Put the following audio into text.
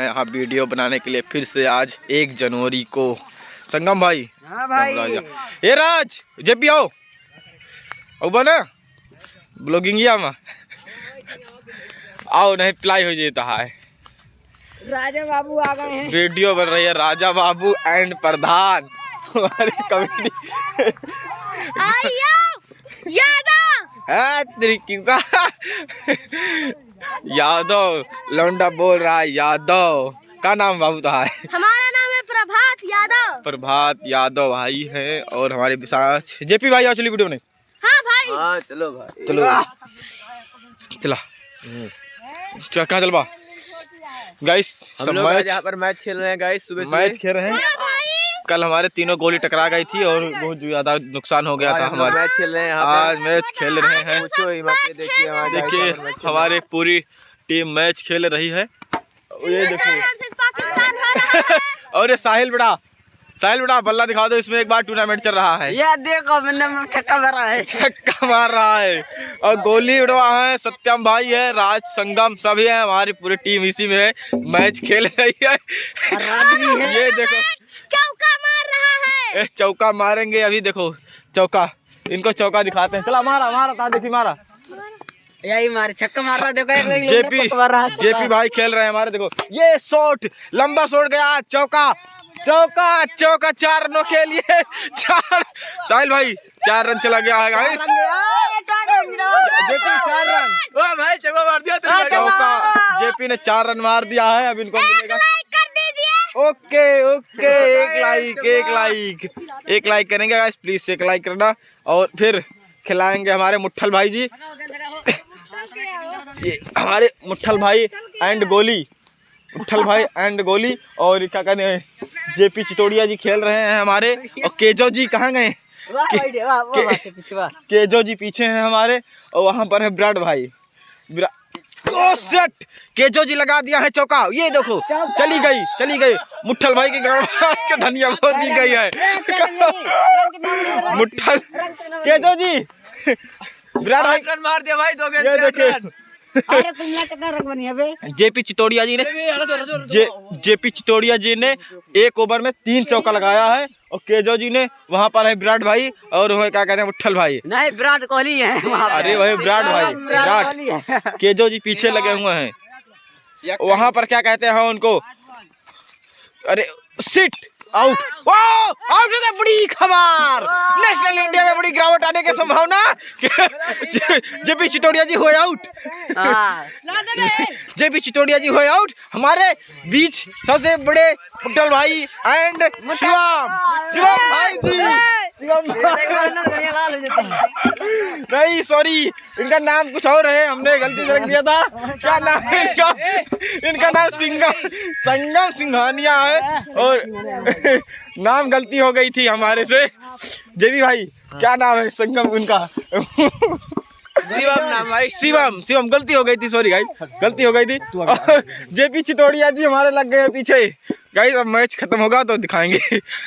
हैं यहाँ वीडियो बनाने के लिए फिर से आज 1 जनवरी को। संगम भाई, हाँ भाई, ये राज जब भी आओ अब ना ब्लॉगिंग में आओ नहीं प्लाई हो जाता है। राजा बाबू आ गए हैं। वीडियो बन रही है राजा बाबू एंड प्रधान हमारी कमेटी यादव लौंडा बोल रहा है। यादव का नाम बाबू था है? हमारा नाम है प्रभात यादव। प्रभात यादव भाई है और हमारे विशाख जेपी भाई आओ चलिए वीडियो में। हाँ भाई, हाँ चलो भाई, चलो चला कहाँ चलवा गाइस। हम लोग आज यहाँ पर मैच खेल रहे हैं गाइस। सुबह मैच खेल रहे हैं। कल हमारे तीनों गोली टकरा गई थी और बहुत ज्यादा नुकसान हो गया था। हमारे मैच खेल रहे हैं आज मैच खेल रहे हैं। देखिए हमारे पूरी टीम मैच खेल रही है। ये देखो पाकिस्तान हारा है। और ये साहिल बड़ा बल्ला दिखा दो। इसमें एक बार टूर्नामेंट चल रहा है। ये देखो मैंने छक्का मारा है, छक्का मार रहा है और गोली उड़वा है। सत्यम भाई है, राज संगम सभी है। हमारी पूरी टीम इसी में है, मैच खेल रही है। ये देखो चौका मार रहा है। चौका मारेंगे अभी। देखो चौका, इनको चौका दिखाते हैं। चला मारा देखी मारा। यही मारे छक्का मार रहा। देखो जेपी भाई खेल रहे हैं हमारे। देखो ये शॉट, लंबा शॉट गया। चौका 4 रनों के लिए 4। साहिल भाई 4 रन चला गया है गाइस। JP 4 run. ओ भाई चौका मार दिया चौका। जेपी ने 4 रन मार दिया है। अब इनको मिलेगा ओके। एक लाइक करेंगे गाइस, प्लीज एक लाइक करना। और फिर खिलाएंगे हमारे मुट्ठल भाई जी। ये हमारे मुट्ठल भाई एंड गोली और क्या कहते हैं जेपी चितौड़िया जी खेल रहे हैं हमारे। और केजो जी कहाँ गए? केजो जी पीछे हैं हमारे। और वहाँ पर है विराट भाई। सेट केजो जी लगा दिया है चौका। ये देखो चली गई मुट्ठल भाई की गाड़ के धनिया बहुत दी गई है। मुट्ठल केजो जी विराट भाई रन मार दिया भाई। 2 ये देखे जेपी चितौड़िया जी ने 1 ओवर में 3 चौका लगाया है। और केजो जी ने वहाँ पर है विराट भाई और वह क्या कहते हैं मुट्ठल भाई। नहीं विराट कोहली है। अरे वही विराट भाई। केजो जी पीछे लगे हुए हैं। वहाँ पर क्या कहते हैं उनको, अरे सिट आउट। आउट हो गया। बड़ी खबर, नेशनल इंडिया में बड़ी गिरावट आने की संभावना। जेपी चितौड़िया जी हुए आउट। जेपी चितौड़िया जी हुए आउट। हमारे बीच सबसे बड़े मुट्ठल भाई एंड शिवम भाई जी। नहीं सॉरी, इनका नाम कुछ और है, हमने गलती से रख दिया था। क्या नाम है इनका नाम संगम सिंघानिया है और नाम गलती हो गई थी हमारे से। जेबी भाई क्या नाम है संगम उनका? शिवम नाम भाई। शिवम गलती हो गई थी, सॉरी गाइस गलती हो गई थी। जेपी चितौड़िया जी हमारे लग गए पीछे गाइस। अब मैच खत्म होगा तो दिखाएंगे।